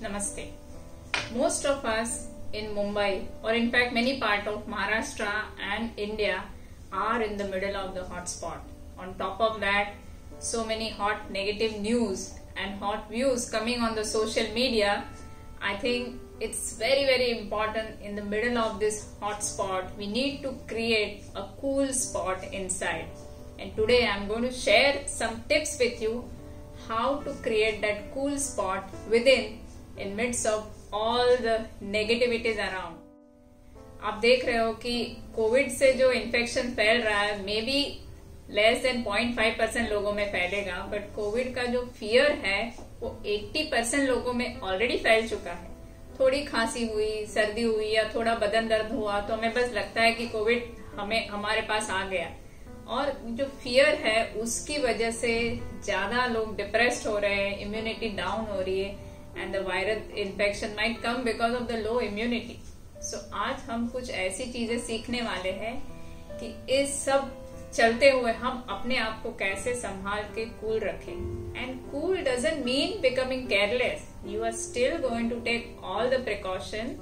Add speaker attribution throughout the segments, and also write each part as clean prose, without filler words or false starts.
Speaker 1: Namaste. Most of us in Mumbai, or in fact many part of Maharashtra and India, are in the middle of the hotspot. On top of that, so many hot negative news and hot views coming on the social media. I think it's very important in the middle of this hotspot. We need to create a cool spot inside. And today I'm going to share some tips with you how to create that cool spot within in midst of all the negativities around. आप देख रहे हो कि Covid से जो infection फैल रहा है मे बी लेस देन 0.5% लोगों में फैलेगा, बट कोविड का जो फियर है वो 80% लोगों में ऑलरेडी फैल चुका है. थोड़ी खांसी हुई, सर्दी हुई या थोड़ा बदन दर्द हुआ तो हमें बस लगता है कि कोविड हमारे पास आ गया, और जो फियर है उसकी वजह से ज्यादा लोग डिप्रेस्ड हो रहे हैं, इम्यूनिटी डाउन हो रही है and the viral infection might come because of the low immunity. So आज हम कुछ ऐसी चीजें सीखने वाले हैं कि इस सब चलते हुए हम अपने आप को कैसे संभाल के कूल रखें. And cool doesn't mean becoming careless. You are still going to take all the precaution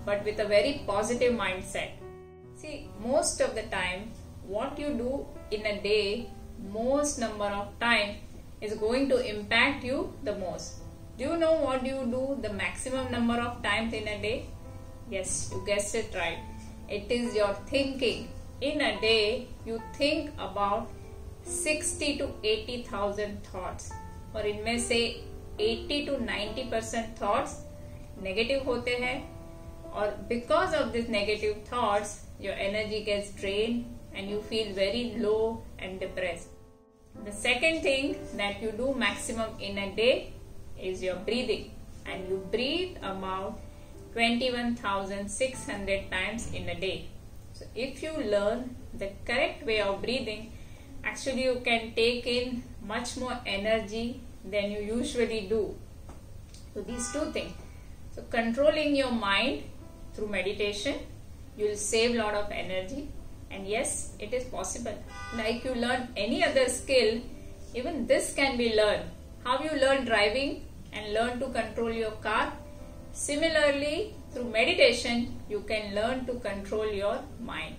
Speaker 1: but with a very positive mindset. See, most of the time what you do in a day, most number of time is going to impact you the most. Do you know what you do the maximum number of times in a day? Yes, you guessed it right. It is your thinking. In a day, you think about 60 to 80,000 thoughts, और इनमें से 80 to 90% thoughts negative होते हैं, और because of these negative thoughts, your energy gets drained and you feel very low and depressed. The second thing that you do maximum in a day is your breathing, and you breathe about 21,600 times in a day. So if you learn the correct way of breathing, actually you can take in much more energy than you usually do. So these two things. So controlling your mind through meditation, you will save a lot of energy. And yes, it is possible. Like you learn any other skill, even this can be learned. How you learn driving and learn to control your car, similarly through meditation you can learn to control your mind.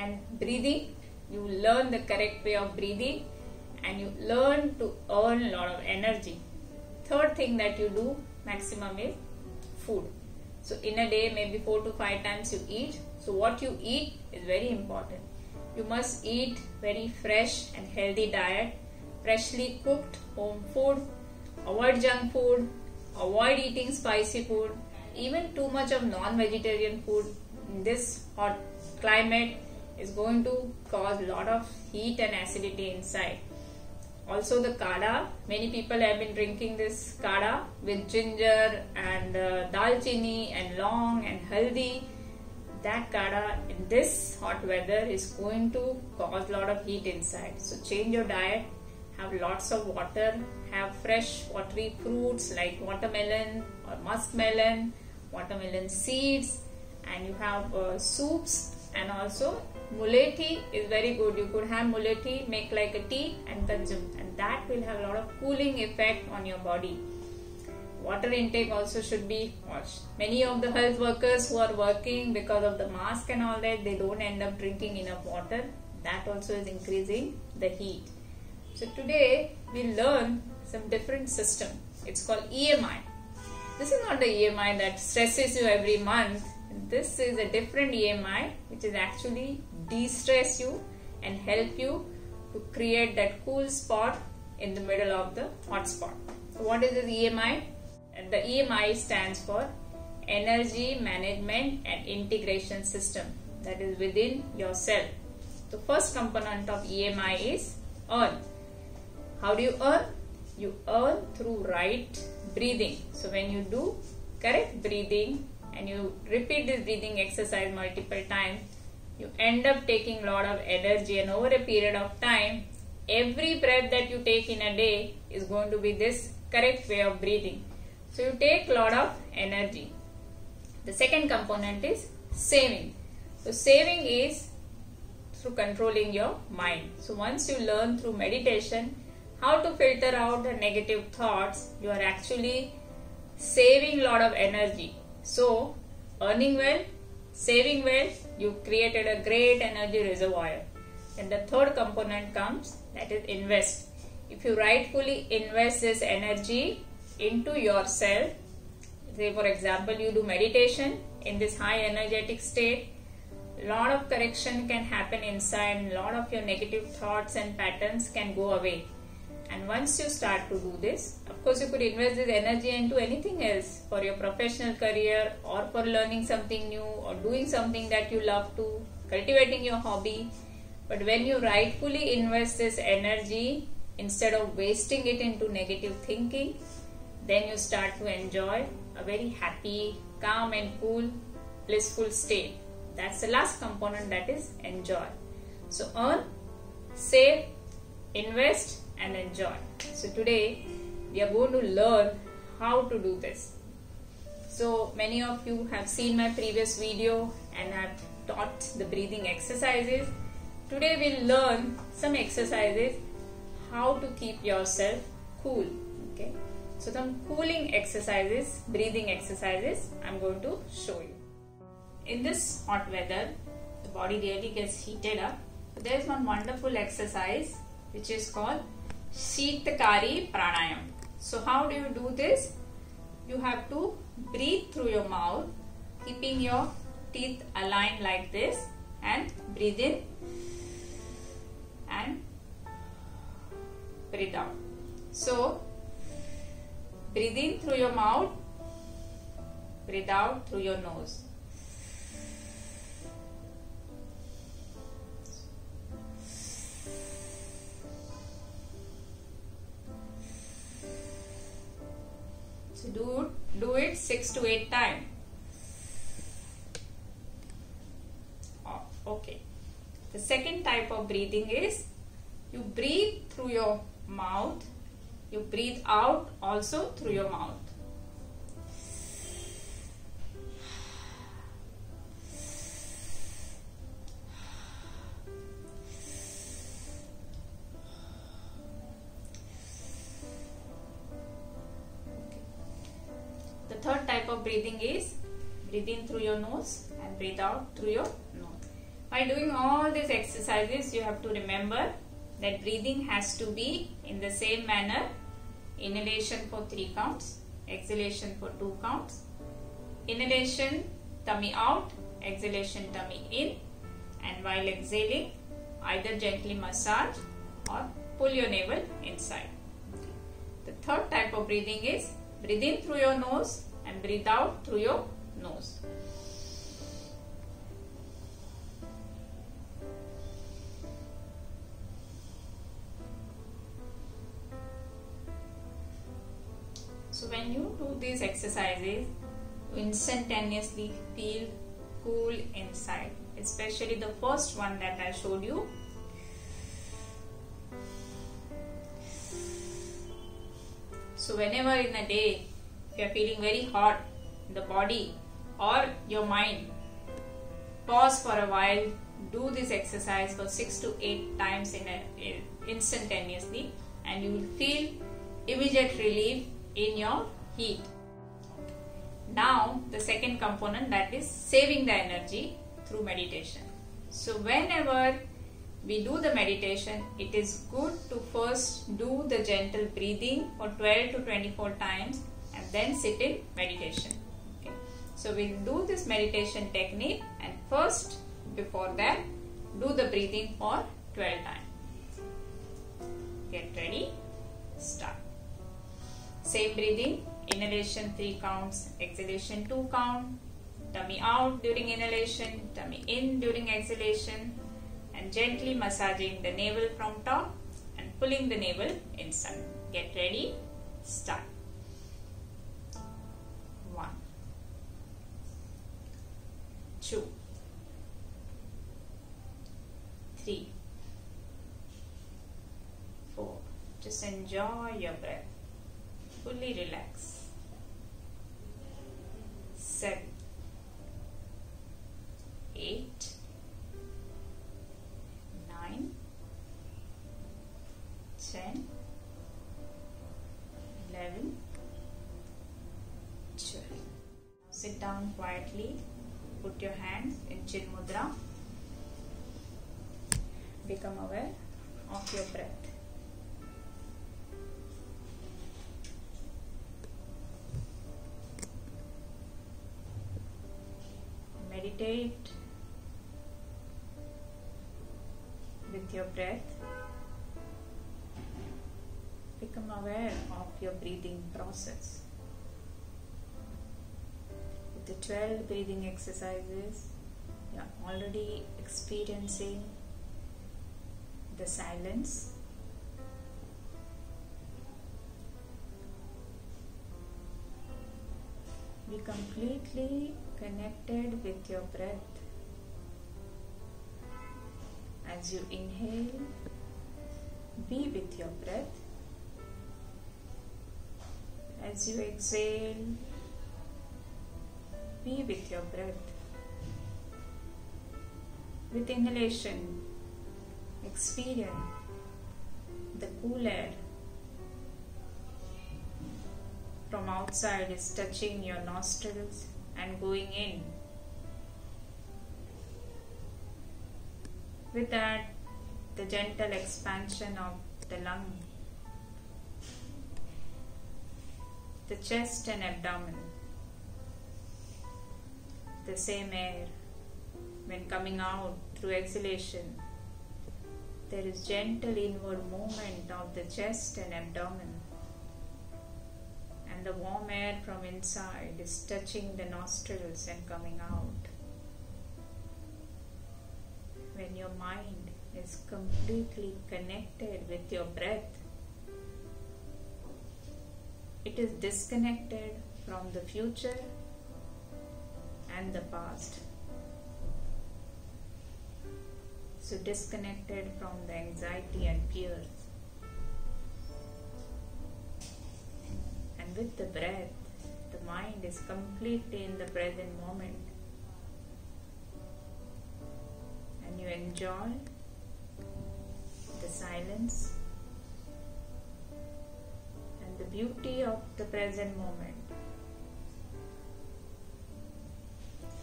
Speaker 1: And breathing, you learn the correct way of breathing and you learn to earn a lot of energy. Third thing that you do maximum is food. So in a day maybe 4 to 5 times you eat. So what you eat is very important. You must eat very fresh and healthy diet, freshly cooked home food, avoid junk food, avoid eating spicy food, even too much of non-vegetarian food in this hot climate is going to cause a lot of heat and acidity inside. Also the kada, many people have been drinking this kada with ginger and dalchini and long and haldi. That kada in this hot weather is going to cause a lot of heat inside. So change your diet, have lots of water, have fresh watery fruits like watermelon or muskmelon, watermelon seeds, and you have soups, and also mulethi is very good. You could have mulethi, make like a tea and consume, and that will have a lot of cooling effect on your body. Water intake also should be watched. Many of the health workers who are working because of the mask and all that, they don't end up drinking enough water. That also is increasing the heat. So today we learn some different system. It's called EMI. This is not the EMI that stresses you every month. This is a different EMI which is actually de-stress you and help you to create that cool spot in the middle of the hot spot. So what is this EMI? The EMI stands for Energy Management and Integration System, that is within yourself. The first component of EMI is earn. How do you earn? You earn through right breathing. So when you do correct breathing and you repeat this breathing exercise multiple times, you end up taking a lot of energy, and over a period of time, every breath that you take in a day is going to be this correct way of breathing. So you take a lot of energy. The second component is saving. So saving is through controlling your mind. So once you learn through meditation how to filter out the negative thoughts, you are actually saving lot of energy. So earning well, saving well, you created a great energy reservoir. And the third component comes, that is invest. If you rightfully invest this energy into yourself, say for example you do meditation in this high energetic state, lot of correction can happen inside and lot of your negative thoughts and patterns can go away. And once you start to do this, of course you could invest this energy into anything else, for your professional career or for learning something new or doing something that you love to, cultivating your hobby. But when you rightfully invest this energy instead of wasting it into negative thinking, then you start to enjoy a very happy, calm and cool, blissful state. That's the last component, that is enjoy. So earn, save, invest and enjoy. So today we are going to learn how to do this. So many of you have seen my previous video and I've taught the breathing exercises. Today we'll learn some exercises how to keep yourself cool. Okay. So some cooling exercises, breathing exercises I'm going to show you. In this hot weather, the body really gets heated up. So there is one wonderful exercise which is called Sheetakari Pranayam. So how do you do this? You have to breathe through your mouth, keeping your teeth aligned like this, and breathe in and breathe out. So breathe in through your mouth, breathe out through your nose. So do it 6 to 8 times. Okay. The second type of breathing is you breathe through your mouth, you breathe out also through your mouth. The third type of breathing is breathe in through your nose and breathe out through your nose. While doing all these exercises, you have to remember that breathing has to be in the same manner. Inhalation for 3 counts, exhalation for 2 counts. Inhalation, tummy out, exhalation, tummy in. And while exhaling, either gently massage or pull your navel inside. The third type of breathing is breathe in through your nose and breathe out through your nose. So when you do these exercises, you instantaneously feel cool inside, especially the first one that I showed you. So whenever in a day you are feeling very hot in the body or your mind, pause for a while, do this exercise for 6 to 8 times instantaneously, and you will feel immediate relief in your heat. Now the second component, that is saving the energy through meditation. So whenever we do the meditation, it is good to first do the gentle breathing for 12 to 24 times and then sit in meditation. Okay. So we'll do this meditation technique, and first before that do the breathing for 12 times. Get ready, start. Same breathing, inhalation 3 counts, exhalation 2 count, tummy out during inhalation, tummy in during exhalation, and gently massaging the navel from top and pulling the navel inside. Get ready, start. 1, 2, 3, 4. Just enjoy your breath. Fully relax. 7, 8, 9, 10, 11, sit down quietly, put your hands in Chin Mudra, become aware of your breath. Meditate with your breath. Become aware of your breathing process. With the 12 breathing exercises, you are already experiencing the silence. Be completely connected with your breath. As you inhale, be with your breath. As you exhale, be with your breath. With inhalation, experience the cool air from outside is touching your nostrils and going in. With that, the gentle expansion of the lung, the chest and abdomen. The same air, when coming out through exhalation, there is gentle inward movement of the chest and abdomen, and the warm air from inside is touching the nostrils and coming out. When your mind is completely connected with your breath, it is disconnected from the future and the past. So disconnected from the anxiety and fears. And with the breath, the mind is completely in the present moment. And you enjoy the silence and the beauty of the present moment.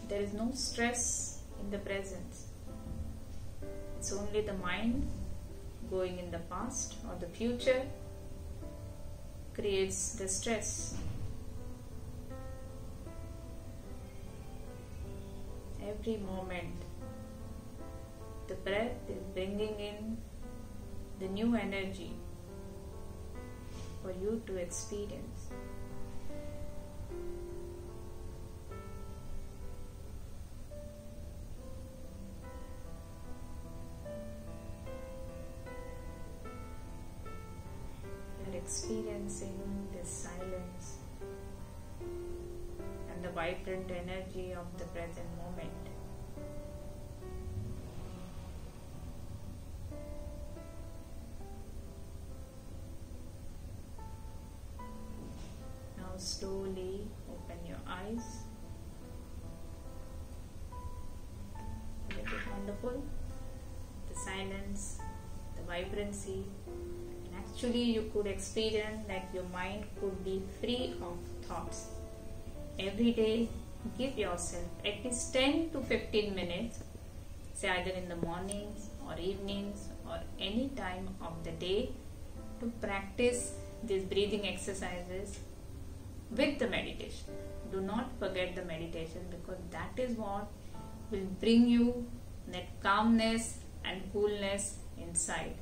Speaker 1: There is no stress in the present. It's only the mind going in the past or the future creates the stress. Every moment, the breath is bringing in the new energy for you to experience. Experiencing this silence and the vibrant energy of the present moment. Now slowly open your eyes. Isn't it wonderful? The silence, the vibrancy. Actually, you could experience that your mind could be free of thoughts. Every day, give yourself at least 10 to 15 minutes, say either in the mornings or evenings or any time of the day, to practice these breathing exercises with the meditation. Do not forget the meditation, because that is what will bring you that calmness and coolness inside.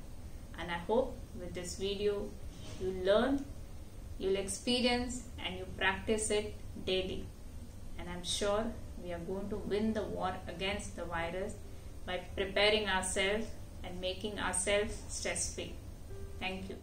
Speaker 1: And I hope with this video you learn, you'll experience, and you practice it daily. And I'm sure we are going to win the war against the virus by preparing ourselves and making ourselves stress free. Thank you.